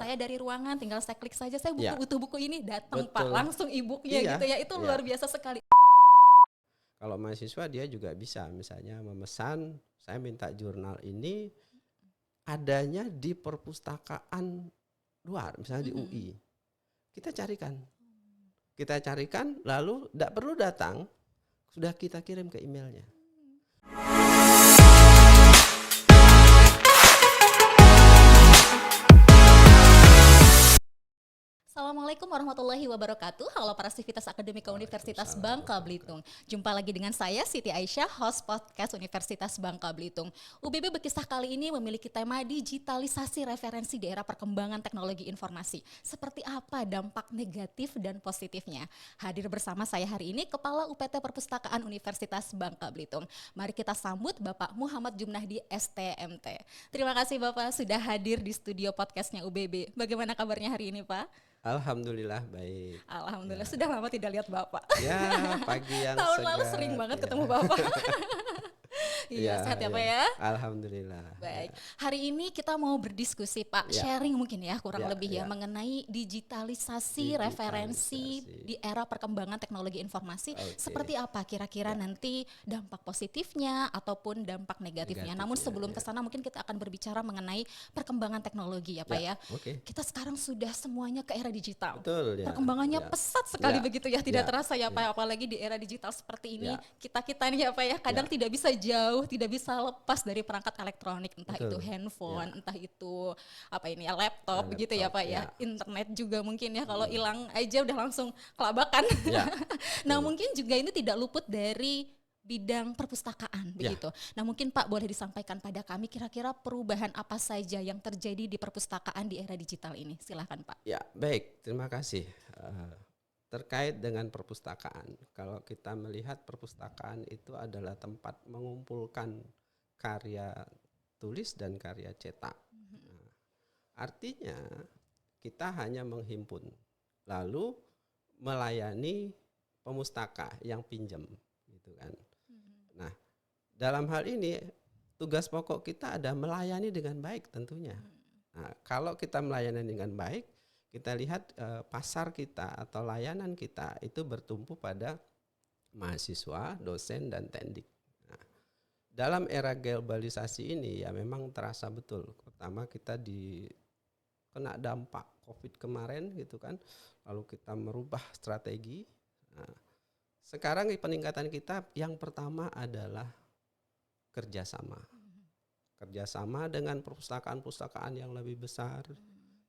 Saya dari ruangan tinggal saya klik saja, saya butuh buku ini, datang Pak, Betul. langsung e-booknya gitu ya. Itu luar biasa sekali. Kalau mahasiswa dia juga bisa misalnya memesan, saya minta jurnal ini adanya di perpustakaan luar, misalnya di UI. Kita carikan lalu tidak perlu datang, sudah kita kirim ke emailnya. Assalamualaikum warahmatullahi wabarakatuh. Halo para sivitas akademika Universitas Bangka Belitung. Jumpa lagi dengan saya Siti Aisyah, host podcast Universitas Bangka Belitung. UBB Bekisah kali ini memiliki tema digitalisasi referensi di era perkembangan teknologi informasi. Seperti apa dampak negatif dan positifnya? Hadir bersama saya hari ini Kepala UPT Perpustakaan Universitas Bangka Belitung. Mari kita sambut Bapak Muhammad Jumnahdi STMT. Terima kasih Bapak sudah hadir di studio podcastnya UBB. Bagaimana kabarnya hari ini Pak? Alhamdulillah baik. Alhamdulillah, sudah lama tidak lihat Bapak. Ya, pagi yang tahun segar. Lalu sering banget ketemu Bapak. Iya, sehat ya Pak ya? Alhamdulillah. Baik, hari ini kita mau berdiskusi Pak, sharing mungkin ya kurang lebih ya mengenai digitalisasi referensi di era perkembangan teknologi informasi. Seperti apa kira-kira nanti dampak positifnya ataupun dampak negatifnya. Namun sebelum kesana mungkin kita akan berbicara mengenai perkembangan teknologi ya Pak ya. Kita sekarang sudah semuanya ke era digital. Betul, perkembangannya pesat sekali begitu ya, tidak terasa ya Pak, apalagi di era digital seperti ini. Kita nih ya Pak ya, kadang tidak bisa jauh, tidak bisa lepas dari perangkat elektronik, entah itu handphone, entah itu laptop begitu ya Pak ya. Internet juga mungkin ya, kalau hilang aja udah langsung kelabakan. Nah mungkin juga ini tidak luput dari bidang perpustakaan begitu. Nah mungkin Pak boleh disampaikan pada kami kira-kira perubahan apa saja yang terjadi di perpustakaan di era digital ini. Silahkan Pak. Ya baik, terima kasih. Terkait dengan perpustakaan, kalau kita melihat perpustakaan itu adalah tempat mengumpulkan karya tulis dan karya cetak. Nah, artinya kita hanya menghimpun, lalu melayani pemustaka yang pinjam, gitu kan. Nah, dalam hal ini tugas pokok kita ada melayani dengan baik tentunya. Nah, kalau kita melayani dengan baik, kita lihat pasar kita atau layanan kita itu bertumpu pada mahasiswa, dosen, dan tendik. Nah, dalam era globalisasi ini ya memang terasa betul. Pertama kita kena dampak COVID kemarin gitu kan, lalu kita merubah strategi. Nah, sekarang peningkatan kita yang pertama adalah kerjasama dengan perpustakaan-perpustakaan yang lebih besar.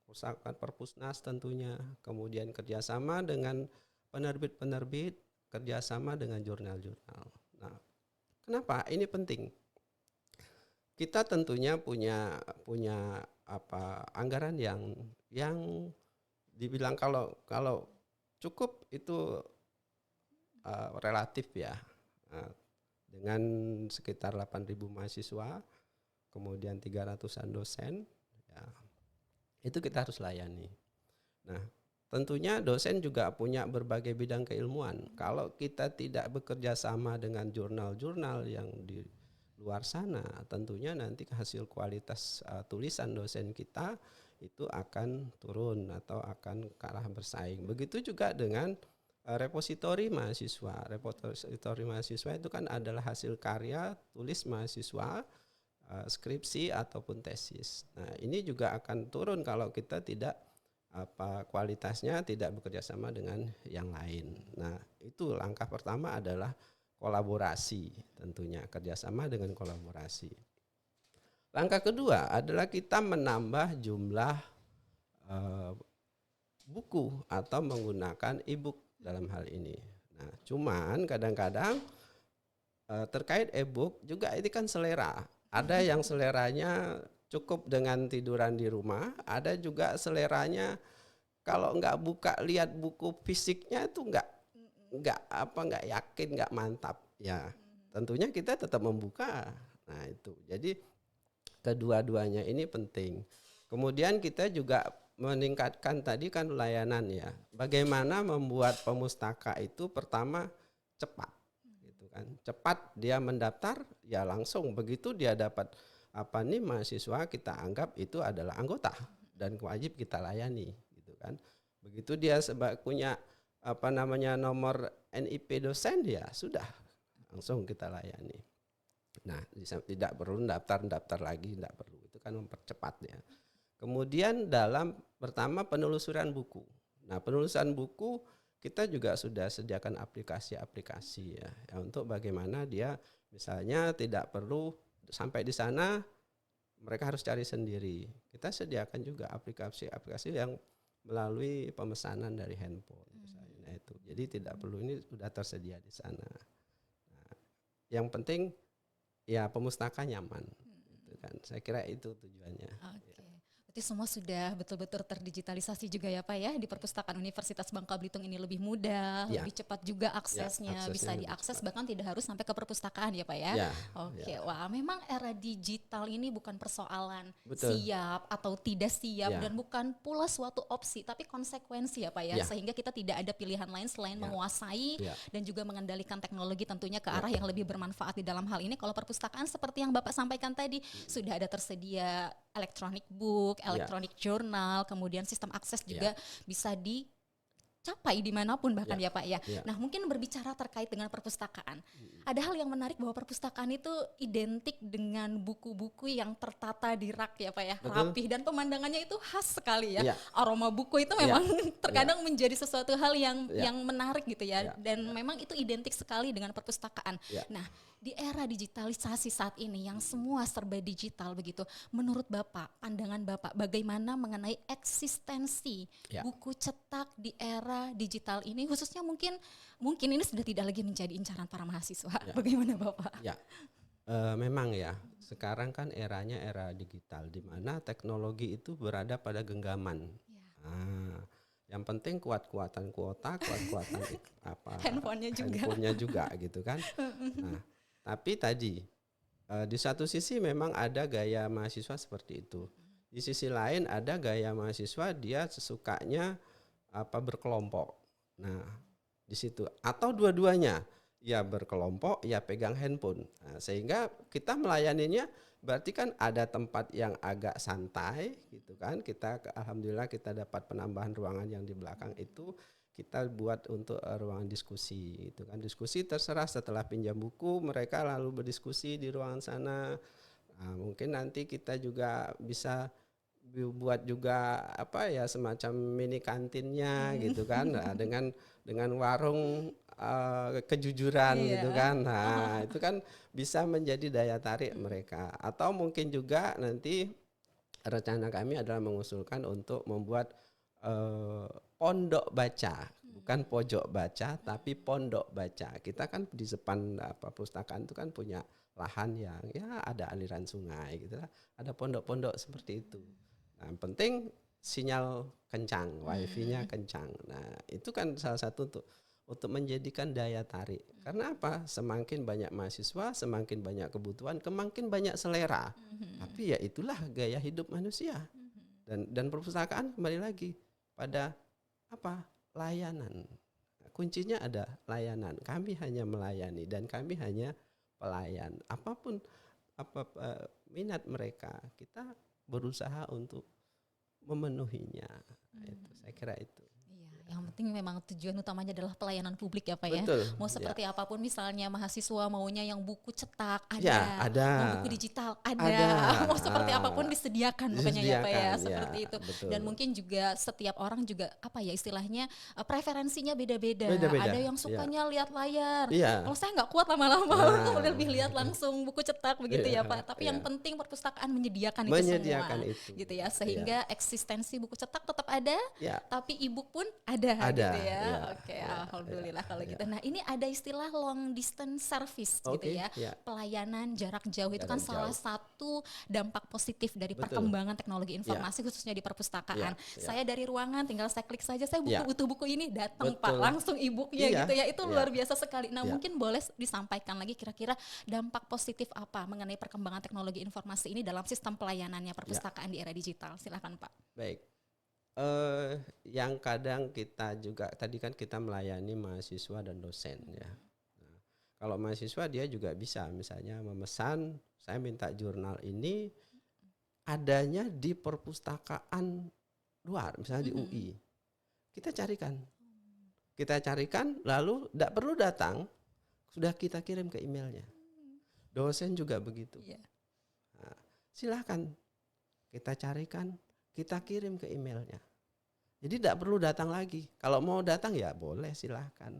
Perpustakaan Perpusnas tentunya, kemudian kerjasama dengan penerbit-penerbit, kerjasama dengan jurnal-jurnal. Nah, kenapa ini penting? Kita tentunya punya anggaran yang dibilang kalau cukup itu relatif ya, dengan sekitar 8.000 mahasiswa, kemudian 300-an dosen. Ya, itu kita harus layani. Nah, tentunya dosen juga punya berbagai bidang keilmuan. Kalau kita tidak bekerja sama dengan jurnal-jurnal yang di luar sana, tentunya nanti hasil kualitas tulisan dosen kita itu akan turun atau akan kalah bersaing. Begitu juga dengan repositori mahasiswa. Repositori mahasiswa itu kan adalah hasil karya tulis mahasiswa, skripsi ataupun tesis. Nah, ini juga akan turun kalau kita tidak kualitasnya tidak bekerja sama dengan yang lain. Nah, itu langkah pertama adalah kolaborasi, tentunya kerjasama dengan kolaborasi. Langkah kedua adalah kita menambah jumlah buku atau menggunakan e-book dalam hal ini. Nah, cuman kadang-kadang terkait e-book juga ini kan selera. Ada yang seleranya cukup dengan tiduran di rumah, ada juga seleranya kalau nggak buka lihat buku fisiknya itu nggak yakin, nggak mantap. Ya, tentunya kita tetap membuka. Nah itu, jadi kedua-duanya ini penting. Kemudian kita juga meningkatkan tadi kan layanan ya. Bagaimana membuat pemustaka itu pertama cepat. Cepat dia mendaftar ya langsung begitu dia dapat mahasiswa kita anggap itu adalah anggota. dan wajib kita layani gitu kan. Begitu dia punya nomor NIP dosen, ya sudah langsung kita layani. Nah, tidak perlu daftar lagi, tidak perlu. Itu kan mempercepat ya. Kemudian pertama penelusuran buku. Nah, penelusuran buku kita juga sudah sediakan aplikasi-aplikasi ya untuk bagaimana dia misalnya tidak perlu sampai di sana mereka harus cari sendiri. Kita sediakan juga aplikasi-aplikasi yang melalui pemesanan dari handphone misalnya. Nah, itu. Jadi tidak perlu, ini sudah tersedia di sana. Nah, yang penting ya pemustaka nyaman, gitu kan. Saya kira itu tujuannya. Oke. Berarti semua sudah betul-betul terdigitalisasi juga ya Pak ya, di perpustakaan Universitas Bangka Belitung ini lebih mudah, Ya. lebih cepat juga aksesnya, aksesnya bisa lebih diakses cepat. bahkan tidak harus sampai ke perpustakaan ya Pak ya. Ya, Oke, ya. wah memang era digital ini bukan persoalan Betul. siap atau tidak siap Ya. dan bukan pula suatu opsi tapi konsekuensi ya Pak ya, Ya. sehingga kita tidak ada pilihan lain selain Ya. menguasai Ya. dan juga mengendalikan teknologi tentunya ke arah yang lebih bermanfaat di dalam hal ini. Kalau perpustakaan seperti yang Bapak sampaikan tadi sudah ada tersedia electronic book, electronic journal, kemudian sistem akses juga bisa dicapai dimanapun bahkan ya Pak ya. Nah mungkin berbicara terkait dengan perpustakaan, ada hal yang menarik bahwa perpustakaan itu identik dengan buku-buku yang tertata di rak ya Pak ya, rapih dan pemandangannya itu khas sekali ya. Aroma buku itu memang terkadang menjadi sesuatu hal yang menarik gitu ya, dan memang itu identik sekali dengan perpustakaan. Nah di era digitalisasi saat ini yang semua serba digital begitu, menurut Bapak, pandangan Bapak bagaimana mengenai eksistensi buku cetak di era digital ini, khususnya mungkin ini sudah tidak lagi menjadi incaran para mahasiswa. Bagaimana Bapak? Memang ya, sekarang kan eranya era digital di mana teknologi itu berada pada genggaman. Yang penting kuat-kuatan kuota, kuat-kuatan handphonenya juga gitu kan. Nah, tapi tadi di satu sisi memang ada gaya mahasiswa seperti itu. Di sisi lain ada gaya mahasiswa dia sesukanya berkelompok. Nah, di situ atau dua-duanya, ya berkelompok ya pegang handphone. Nah, sehingga kita melayaninya berarti kan ada tempat yang agak santai gitu kan. Alhamdulillah kita dapat penambahan ruangan yang di belakang itu kita buat untuk ruangan diskusi gitu kan. Diskusi terserah, setelah pinjam buku mereka lalu berdiskusi di ruangan sana. Nah, mungkin nanti kita juga bisa buat juga semacam mini kantinnya gitu kan. Nah, dengan warung kejujuran gitu kan. Nah, itu kan bisa menjadi daya tarik mereka. Atau mungkin juga nanti rencana kami adalah mengusulkan untuk membuat pondok baca, bukan pojok baca tapi pondok baca. Kita kan di depan perpustakaan itu kan punya lahan yang ya ada aliran sungai gitu lah. Ada pondok-pondok seperti itu. Nah, yang penting sinyal kencang, wifi-nya kencang. Nah, itu kan salah satu untuk menjadikan daya tarik. Karena apa? Semakin banyak mahasiswa, semakin banyak kebutuhan, semakin banyak selera. Tapi ya itulah gaya hidup manusia. Dan perpustakaan kembali lagi pada layanan. Kuncinya ada layanan. Kami hanya melayani dan kami hanya pelayan. Apapun minat mereka, kita berusaha untuk memenuhinya. Itu saya kira itu. Yang penting memang tujuan utamanya adalah pelayanan publik ya Pak. Betul, ya. Mau seperti apapun misalnya mahasiswa maunya yang buku cetak ada. Mau buku digital ada. Mau seperti apapun disediakan pokoknya ya Pak ya, seperti itu. Betul. Dan mungkin juga setiap orang juga istilahnya preferensinya beda-beda. Ada yang sukanya lihat layar. Kalau saya nggak kuat lama-lama lebih lihat langsung buku cetak begitu ya Pak. Tapi yang penting perpustakaan menyediakan itu semua. Itu. Gitu ya, sehingga eksistensi buku cetak tetap ada, tapi e-book pun ada gitu ya. Oke, alhamdulillah kalau gitu. Nah, ini ada istilah long distance service gitu ya. Pelayanan jarak jauh itu kan salah satu dampak positif dari perkembangan teknologi informasi khususnya di perpustakaan. Saya dari ruangan tinggal saya klik saja, saya butuh buku ini, datang Pak, langsung e-booknya gitu ya. Itu luar biasa sekali. Nah, mungkin boleh disampaikan lagi kira-kira dampak positif apa mengenai perkembangan teknologi informasi ini dalam sistem pelayanannya perpustakaan di era digital. Silakan Pak. Baik. Yang kadang kita juga tadi kan kita melayani mahasiswa dan dosen ya. Nah, kalau mahasiswa dia juga bisa misalnya memesan, saya minta jurnal ini adanya di perpustakaan luar, misalnya di UI. Kita carikan, lalu tidak perlu datang, sudah kita kirim ke emailnya. Dosen juga begitu. Iya. Nah, silahkan kita carikan, kita kirim ke emailnya. Jadi tidak perlu datang lagi. Kalau mau datang ya boleh, silahkan.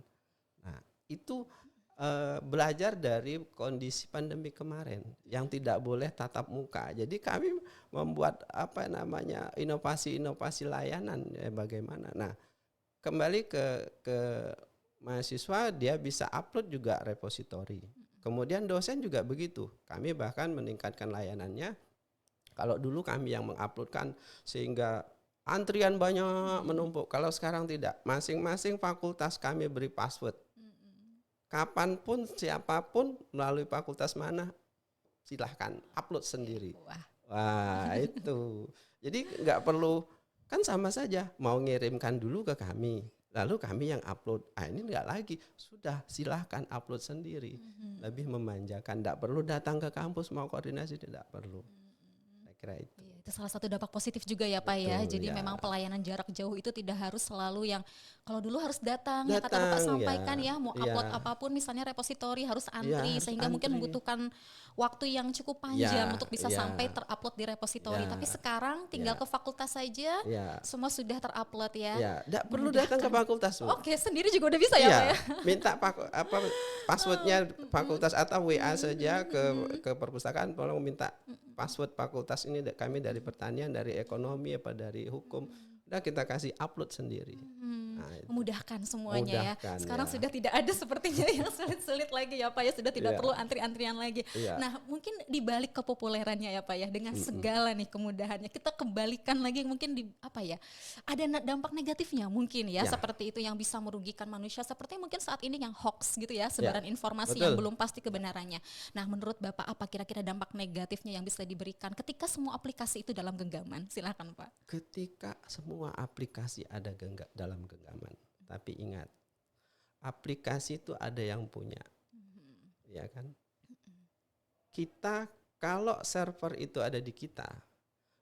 Nah, itu belajar dari kondisi pandemi kemarin yang tidak boleh tatap muka. Jadi kami membuat inovasi-inovasi layanan bagaimana. Nah, kembali ke mahasiswa, dia bisa upload juga repositori. Kemudian dosen juga begitu. Kami bahkan meningkatkan layanannya. Kalau dulu kami yang menguploadkan sehingga antrian banyak menumpuk. Kalau sekarang tidak, masing-masing fakultas kami beri password. Kapanpun, siapapun, melalui fakultas mana, silahkan upload sendiri. Wah, itu. Jadi nggak perlu, kan sama saja, mau ngirimkan dulu ke kami, lalu kami yang upload. Ini nggak lagi, sudah silahkan upload sendiri. Lebih memanjakan, nggak perlu datang ke kampus mau koordinasi, tidak perlu. Saya kira itu. Itu salah satu dampak positif juga ya Pak. Betul, ya. Jadi ya. Memang pelayanan jarak jauh itu tidak harus selalu yang kalau dulu harus datang ya kata Bapak sampaikan ya mau upload apapun misalnya repositori harus antri sehingga mungkin membutuhkan waktu yang cukup panjang untuk bisa sampai terupload di repositori. Tapi sekarang tinggal ke fakultas saja semua sudah terupload ya. Tidak perlu datang ke fakultas. Oke, sendiri juga udah bisa ya Pak ya. Minta passwordnya fakultas atau WA saja ke perpustakaan, tolong minta password fakultas ini, kami dari pertanian, dari ekonomi, dari hukum, udah kita kasih upload sendiri. Nah, memudahkan semuanya ya. Sekarang sudah tidak ada sepertinya yang sulit-sulit lagi ya Pak ya, sudah tidak perlu antri-antrian lagi. Nah, mungkin dibalik kepopulerannya ya Pak ya, dengan segala nih kemudahannya, kita kembalikan lagi mungkin ada dampak negatifnya mungkin ya, seperti itu yang bisa merugikan manusia, seperti mungkin saat ini yang hoax gitu ya, sebaran informasi yang belum pasti kebenarannya. Nah, menurut Bapak apa kira-kira dampak negatifnya yang bisa diberikan ketika semua aplikasi itu dalam genggaman? Silakan Pak. Ketika semua aplikasi ada dalam genggaman. Tapi ingat, aplikasi itu ada yang punya, ya kan? Kita kalau server itu ada di kita,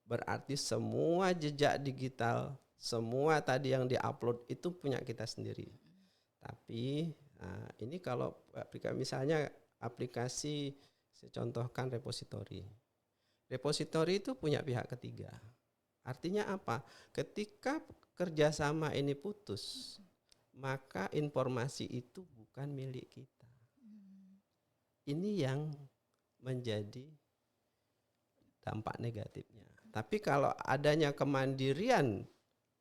berarti semua jejak digital, semua tadi yang diupload itu punya kita sendiri. Tapi ini kalau misalnya aplikasi, saya contohkan repositori. Repositori itu punya pihak ketiga. Artinya apa? Ketika kerjasama ini putus, maka informasi itu bukan milik kita. Ini yang menjadi dampak negatifnya. Tapi kalau adanya kemandirian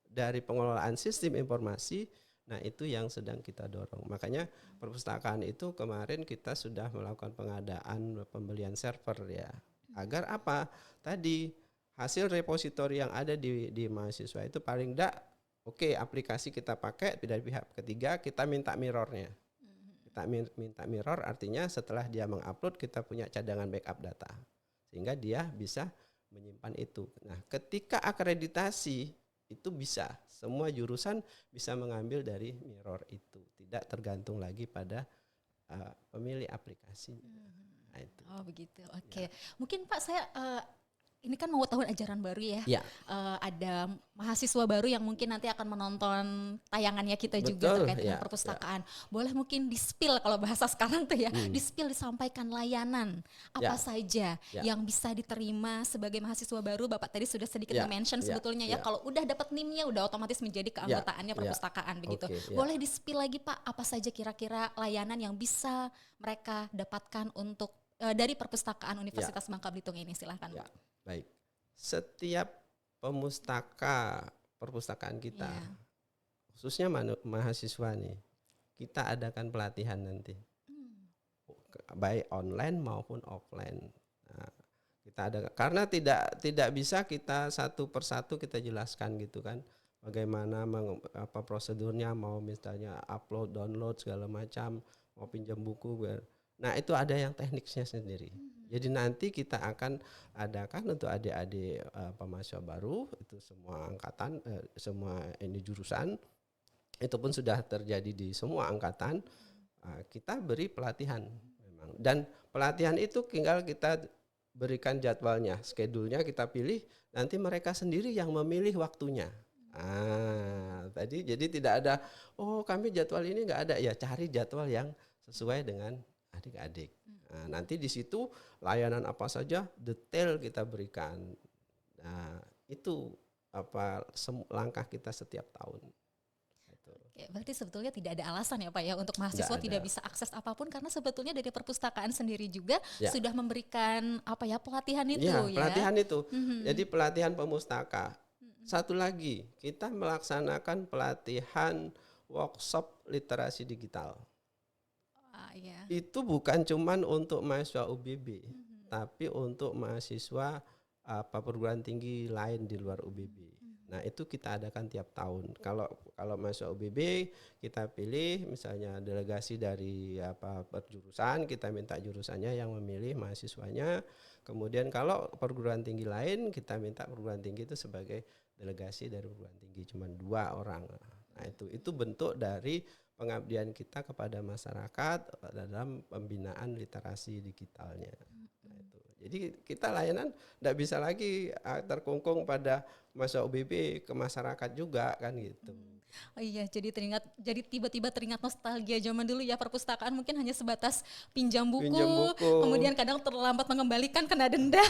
dari pengelolaan sistem informasi, nah itu yang sedang kita dorong. Makanya perpustakaan itu kemarin kita sudah melakukan pengadaan pembelian server ya. Agar apa? Tadi hasil repositori yang ada di mahasiswa itu paling enggak aplikasi kita pakai dari pihak ketiga, kita minta mirrornya. Kita minta mirror artinya setelah dia mengupload kita punya cadangan backup data sehingga dia bisa menyimpan itu. Nah, ketika akreditasi itu bisa semua jurusan bisa mengambil dari mirror itu, tidak tergantung lagi pada pemilik aplikasinya. Nah, itu. Oh begitu, oke. Mungkin Pak saya ini kan mau tahun ajaran baru ya. Ada mahasiswa baru yang mungkin nanti akan menonton tayangannya kita juga terkait dengan perpustakaan. Boleh mungkin di-spill kalau bahasa sekarang tuh ya, di-spill disampaikan layanan apa saja yang bisa diterima sebagai mahasiswa baru. Bapak tadi sudah sedikit mention sebetulnya ya, kalau udah dapat NIM-nya udah otomatis menjadi keanggotaannya perpustakaan begitu. Boleh di-spill lagi Pak, apa saja kira-kira layanan yang bisa mereka dapatkan untuk dari perpustakaan Universitas Bangka Belitung ini, silahkan Pak. Baik, setiap perpustakaan kita, khususnya mahasiswa nih, kita adakan pelatihan nanti, baik online maupun offline. Nah, kita ada karena tidak bisa kita satu persatu kita jelaskan gitu kan, bagaimana prosedurnya, mau misalnya upload, download segala macam, mau pinjam buku. Nah itu ada yang tekniknya sendiri. Jadi nanti kita akan adakan untuk adik-adik mahasiswa baru itu semua angkatan, semua ini jurusan, itu pun sudah terjadi di semua angkatan. Kita beri pelatihan memang, dan pelatihan itu tinggal kita berikan jadwalnya, schedule-nya kita pilih, nanti mereka sendiri yang memilih waktunya. Tadi jadi tidak ada, oh kami jadwal ini nggak ada, ya cari jadwal yang sesuai dengan adik-adik. Nah, nanti di situ layanan apa saja detail kita berikan. Nah, itu langkah kita setiap tahun. Oke, berarti sebetulnya tidak ada alasan ya Pak ya untuk Nggak mahasiswa ada. tidak bisa akses apapun karena sebetulnya dari perpustakaan sendiri juga Ya. sudah memberikan pelatihan itu Iya, ya. pelatihan itu. Mhm. Jadi pelatihan pemustaka. Satu lagi, kita melaksanakan pelatihan workshop literasi digital. Ya. Itu bukan cuman untuk mahasiswa UBB, tapi untuk mahasiswa perguruan tinggi lain di luar UBB. Nah, itu kita adakan tiap tahun. Kalau mahasiswa UBB kita pilih misalnya delegasi dari perjurusan, kita minta jurusannya yang memilih mahasiswanya. Kemudian kalau perguruan tinggi lain, kita minta perguruan tinggi itu sebagai delegasi dari perguruan tinggi, cuma 2 orang. Nah, itu bentuk dari pengabdian kita kepada masyarakat dalam pembinaan literasi digitalnya. Nah, itu. Jadi kita layanan tidak bisa lagi terkungkung pada masa UBB, ke masyarakat juga kan gitu. Oh iya, jadi tiba-tiba teringat nostalgia zaman dulu ya, perpustakaan mungkin hanya sebatas pinjam buku. Kemudian kadang terlambat mengembalikan kena denda.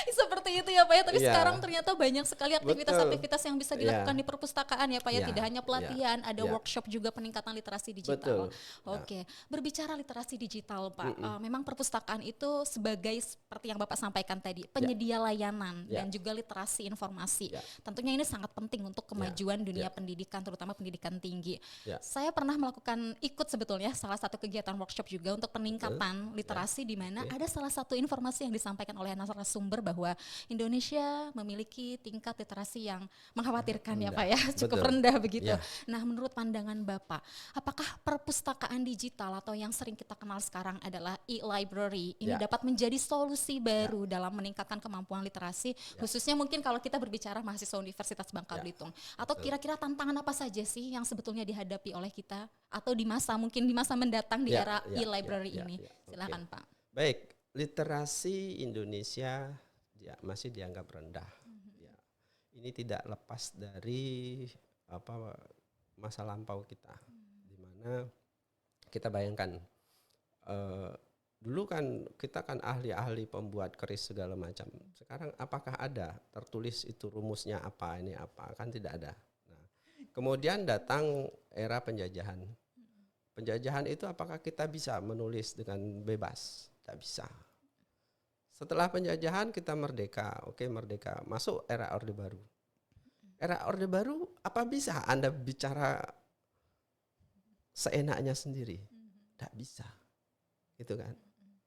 Seperti itu ya Pak ya, tapi sekarang ternyata banyak sekali aktivitas-aktivitas yang bisa dilakukan di perpustakaan ya Pak ya, tidak hanya pelatihan, ada workshop juga peningkatan literasi digital. Oke, berbicara literasi digital Pak, memang perpustakaan itu sebagai seperti yang Bapak sampaikan tadi, penyedia layanan dan juga literasi informasi. Tentunya ini sangat penting untuk kemajuan dunia pendidikan, terutama pendidikan tinggi. Saya pernah ikut sebetulnya salah satu kegiatan workshop juga untuk peningkatan literasi, di mana ada salah satu informasi yang disampaikan oleh narasumber bahwa Indonesia memiliki tingkat literasi yang mengkhawatirkan ya Pak ya, cukup rendah begitu. Nah, menurut pandangan Bapak, apakah perpustakaan digital atau yang sering kita kenal sekarang adalah e-library ini dapat menjadi solusi baru dalam meningkatkan kemampuan literasi, khususnya mungkin kalau kita berbicara mahasiswa Universitas Bangka Belitung, atau kira-kira tantangan apa saja sih yang sebetulnya dihadapi oleh kita atau di masa mendatang di era e-library ini? Silakan Pak. Baik, literasi Indonesia masih dianggap rendah. Ini tidak lepas dari masa lampau kita, di mana kita bayangkan dulu kan kita kan ahli-ahli pembuat keris segala macam. Sekarang apakah ada tertulis itu rumusnya apa, ini apa? Kan tidak ada. Nah, kemudian datang era penjajahan. Penjajahan itu apakah kita bisa menulis dengan bebas? Tidak bisa. Setelah penjajahan kita merdeka. Oke, merdeka. Masuk era Orde Baru. Era Orde Baru apa bisa Anda bicara seenaknya sendiri? Tidak bisa. Gitu kan?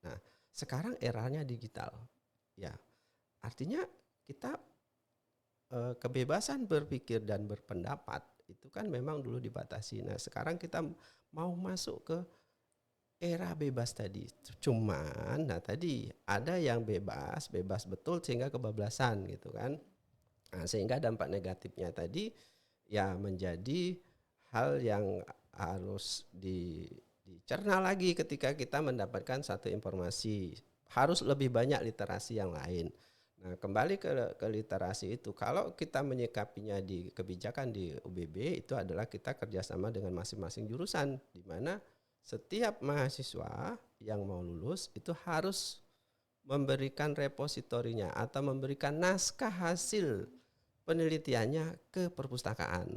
Nah, sekarang eranya digital. Ya. Artinya kita kebebasan berpikir dan berpendapat itu kan memang dulu dibatasi. Nah, sekarang kita mau masuk ke era bebas tadi. Cuman tadi ada yang bebas betul sehingga kebablasan gitu kan. Nah, sehingga dampak negatifnya tadi ya menjadi hal yang harus dicerna lagi ketika kita mendapatkan satu informasi. Harus lebih banyak literasi yang lain. Nah, kembali ke literasi itu, kalau kita menyikapinya di kebijakan di UBB itu adalah kita kerjasama dengan masing-masing jurusan, di mana setiap mahasiswa yang mau lulus itu harus memberikan repositorinya atau memberikan naskah hasil penelitiannya ke perpustakaan.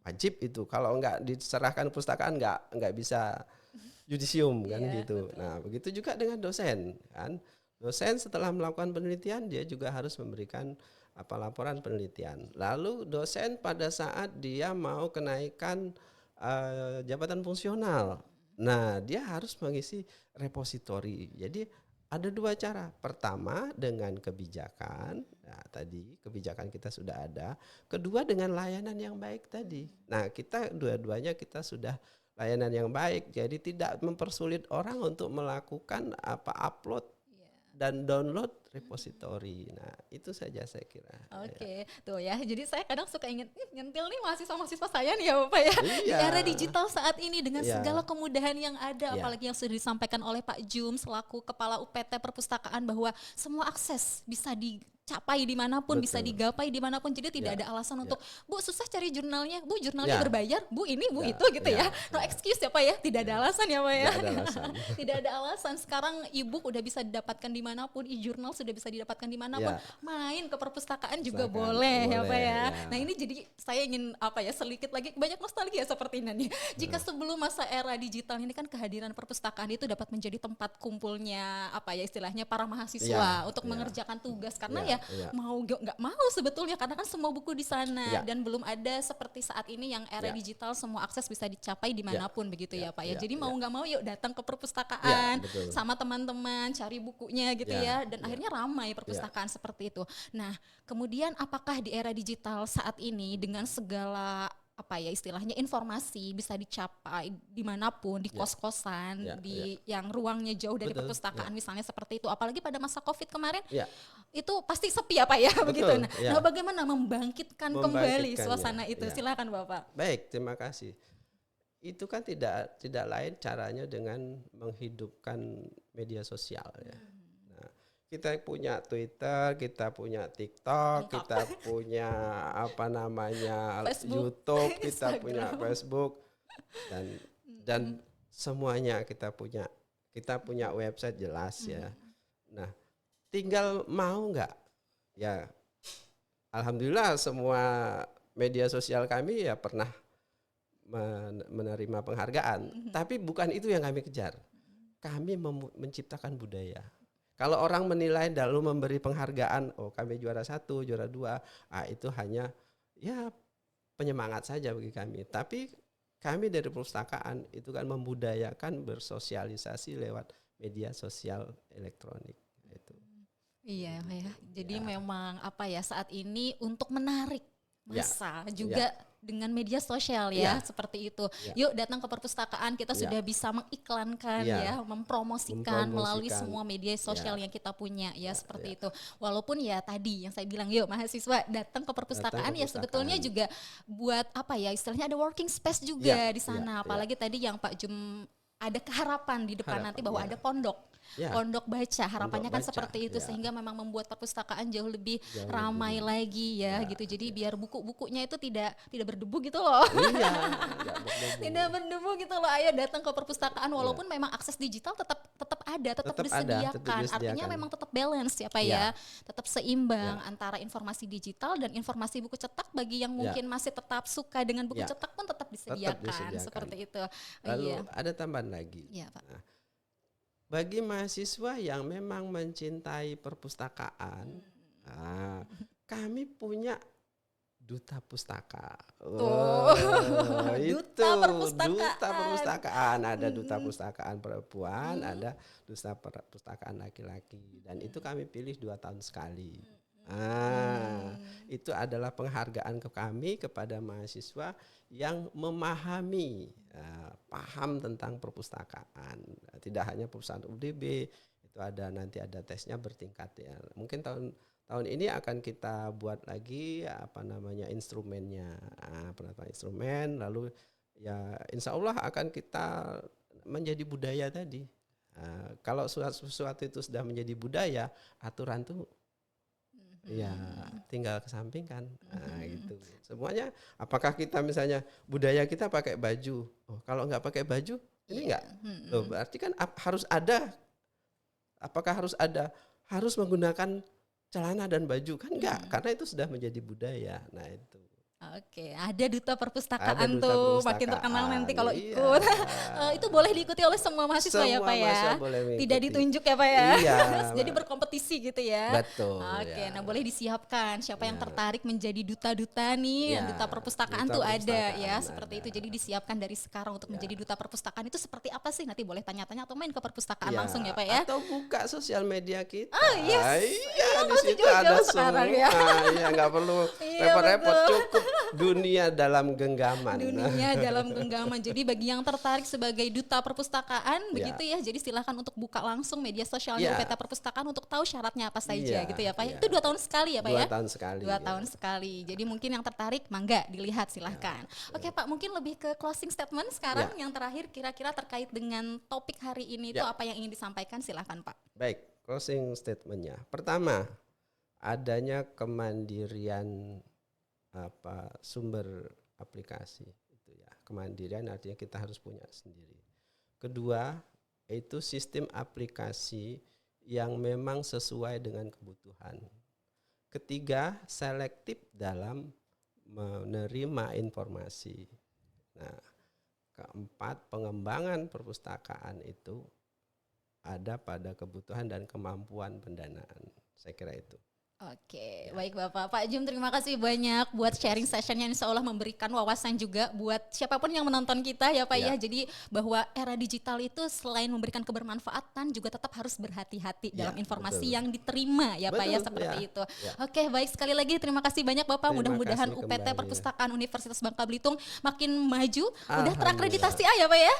Wajib itu, kalau enggak diserahkan perpustakaan enggak bisa yudisium kan gitu. Betul. Nah, begitu juga dengan dosen kan. Dosen setelah melakukan penelitian dia juga harus memberikan laporan penelitian. Lalu dosen pada saat dia mau kenaikan jabatan fungsional, nah dia harus mengisi repositori. Jadi ada 2 cara. Pertama dengan kebijakan, nah tadi kebijakan kita sudah ada. Kedua dengan layanan yang baik tadi. Nah kita dua-duanya kita sudah layanan yang baik, jadi tidak mempersulit orang untuk melakukan upload dan download repository. Nah, itu saja saya kira. Oke, tuh ya. Jadi saya kadang suka ingin nyentil nih mahasiswa-mahasiswa saya nih ya Bapak ya. Di Iya. era digital saat ini dengan Iya. segala kemudahan yang ada, Iya. apalagi yang sudah disampaikan oleh Pak Jum selaku Kepala UPT Perpustakaan bahwa semua akses bisa dicapai dimanapun, bisa Betul. digapai dimanapun. Jadi tidak Ya. ada alasan Ya. untuk, Bu susah cari jurnalnya, Bu jurnalnya Ya. berbayar, Bu ini, Bu Ya. itu gitu ya. No Ya. excuse ya Pak ya, tidak ada alasan ya Pak ya. Nggak ada alasan. Tidak ada alasan. Sekarang e-book udah bisa didapatkan dimanapun, e-jurnal sudah bisa didapatkan dimanapun. Ya. Main ke perpustakaan juga Perpustakaan, boleh ya Pak boleh, ya. ya. Nah ini jadi saya ingin sedikit lagi banyak nostalgia seperti ini nih. Jika sebelum masa era digital ini kan kehadiran perpustakaan itu dapat menjadi tempat kumpulnya istilahnya para mahasiswa Ya, untuk ya. mengerjakan tugas karena Ya, ya ya. mau nggak mau sebetulnya karena kan semua buku di sana Ya. dan belum ada seperti saat ini yang era Ya. digital semua akses bisa dicapai dimanapun begitu ya Ya, Pak ya. ya, Jadi mau ya. nggak mau yuk datang ke perpustakaan Ya, betul. sama teman-teman cari bukunya gitu ya Ya, dan ya. akhirnya ramai perpustakaan seperti itu. Nah, kemudian apakah di era digital saat ini dengan segala istilahnya informasi bisa dicapai dimanapun di Ya. kos-kosan Ya, di yang ruangnya jauh dari Betul, perpustakaan misalnya seperti itu apalagi pada masa Covid kemarin Ya. itu pasti sepi ya Pak ya begitu. Nah, ya. nah, bagaimana membangkitkan kembali Membangkitkannya, suasana itu? ya. Silakan Bapak. Baik, terima kasih. Itu kan tidak lain caranya dengan menghidupkan media sosial ya. Nah, kita punya Twitter, kita punya TikTok, Lengkap. kita punya Facebook, YouTube, kita Instagram. punya Facebook dan semuanya kita punya. Kita punya website jelas ya. Nah, tinggal mau nggak? Ya, alhamdulillah semua media sosial kami ya pernah menerima penghargaan. Tapi bukan itu yang kami kejar. Kami menciptakan budaya. Kalau orang menilai lalu memberi penghargaan, oh kami juara 1, juara 2, itu hanya ya penyemangat saja bagi kami. Tapi kami dari perpustakaan itu kan membudayakan bersosialisasi lewat media sosial elektronik. Itu. Iya ya. Jadi Ya. memang saat ini untuk menarik Ya. massa juga dengan media sosial ya seperti itu. Ya. Yuk datang ke perpustakaan kita Ya. sudah bisa mengiklankan Ya. mempromosikan melalui Mempromosikan. semua media sosial Ya. yang kita punya ya seperti ya. itu. Walaupun ya tadi yang saya bilang yuk mahasiswa datang ke perpustakaan ya sebetulnya juga buat istilahnya ada working space juga Ya. di sana. Ya. Apalagi tadi yang Pak Jum ada keharapan di depan nanti bahwa ya. ada pondok. Ya. Pondok baca harapannya kan baca, seperti itu ya. sehingga memang membuat perpustakaan jauh lebih Jauh ramai lebih. lagi ya Ya, gitu. Jadi biar buku-bukunya itu tidak berdebu gitu loh. Iya, nggak berdebu. Tidak berdebu gitu loh. Ayo datang ke perpustakaan walaupun memang akses digital tetap ada, tetap Tetap ada, disediakan. tetap disediakan. Artinya memang tetap balance ya Pak Ya. ya. Tetap seimbang antara informasi digital dan informasi buku cetak bagi yang mungkin masih tetap suka dengan buku Ya. cetak pun tetap disediakan. Seperti itu. Lalu ada tambahan lagi. Iya, Pak. Nah, bagi mahasiswa yang memang mencintai perpustakaan, kami punya duta pustaka. Tuh. Itu Perpustakaan. duta perpustakaan. Ada duta perpustakaan perempuan, ada duta perpustakaan laki-laki. Dan itu kami pilih 2 tahun sekali. Itu adalah penghargaan ke kami kepada mahasiswa yang memahami, paham tentang perpustakaan. Tidak hanya perpustakaan UDB, itu nanti ada tesnya bertingkat ya. Mungkin tahun ini akan kita buat lagi instrumennya, penerapan instrumen, lalu ya insya Allah akan kita menjadi budaya tadi. Kalau sesuatu itu sudah menjadi budaya, aturan tuh ya tinggal kesampingkan, gitu. Semuanya. Apakah kita misalnya budaya kita pakai baju? Oh, kalau nggak pakai baju, ini nggak. Loh, berarti kan harus ada. Apakah harus ada? Harus menggunakan celana dan baju kan enggak? Karena itu sudah menjadi budaya. Nah itu. Oke, ada duta perpustakaan Ada duta tuh makin terkenal nanti kalau ikut. Itu boleh diikuti oleh semua mahasiswa ya Pak ya. Tidak ditunjuk ya Pak ya. Iya. Jadi berkompetisi gitu ya. Betul. Oke, Ya. nah boleh disiapkan siapa yang tertarik menjadi duta-duta nih. Ya, Duta perpustakaan duta tuh ada perpustakaan ya seperti ada. itu. Jadi disiapkan dari sekarang untuk menjadi duta perpustakaan itu seperti apa sih? Nanti boleh tanya-tanya atau main ke perpustakaan langsung ya Pak ya. Atau buka sosial media kita. Yes. Iya, di masih situ jauh-jauh ada sekarang semua. ya. Iya, nggak perlu Iya, repot-repot, betul. cukup dunia dalam genggaman. Dunia dalam genggaman. Jadi bagi yang tertarik sebagai duta perpustakaan begitu ya. Jadi silahkan untuk buka langsung media sosialnya UPT Perpustakaan untuk tahu syaratnya apa saja gitu ya Pak. Itu 2 tahun sekali ya Pak ya? 2 tahun sekali. 2 tahun sekali. Jadi mungkin yang tertarik mangga dilihat silahkan. Oke Pak, mungkin lebih ke closing statement sekarang yang terakhir kira-kira terkait dengan topik hari ini itu apa yang ingin disampaikan silahkan Pak. Baik, closing statementnya. Pertama, adanya kemandirian sumber aplikasi itu ya. Kemandirian artinya kita harus punya sendiri. Kedua, itu sistem aplikasi yang memang sesuai dengan kebutuhan. Ketiga, selektif dalam menerima informasi. Nah, keempat, pengembangan perpustakaan itu ada pada kebutuhan dan kemampuan pendanaan. Saya kira itu. Oke, baik Bapak. Pak Jum, terima kasih banyak buat sharing sessionnya, insya Allah memberikan wawasan juga buat siapapun yang menonton kita ya Pak ya. Jadi bahwa era digital itu selain memberikan kebermanfaatan juga tetap harus berhati-hati dalam informasi yang diterima ya Pak ya, seperti itu. Oke, baik, sekali lagi terima kasih banyak Bapak. Mudah-mudahan UPT Perpustakaan Universitas Bangka Belitung makin maju. Udah terakreditasi A ya Pak ya?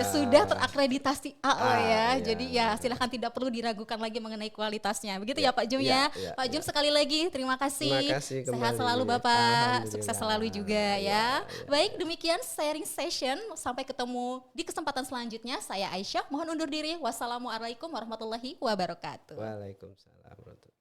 Sudah terakreditasi A loh ya. Jadi ya silahkan tidak perlu diragukan lagi mengenai kualitasnya. Begitu ya Pak Jum ya. Pak Jum, sekali lagi terima kasih. Sehat selalu Bapak, sukses selalu juga ya. Baik, demikian sharing session. Sampai ketemu di kesempatan selanjutnya. Saya Aisyah, mohon undur diri. Wassalamualaikum warahmatullahi wabarakatuh. Waalaikumsalam warahmatullahi wabarakatuh.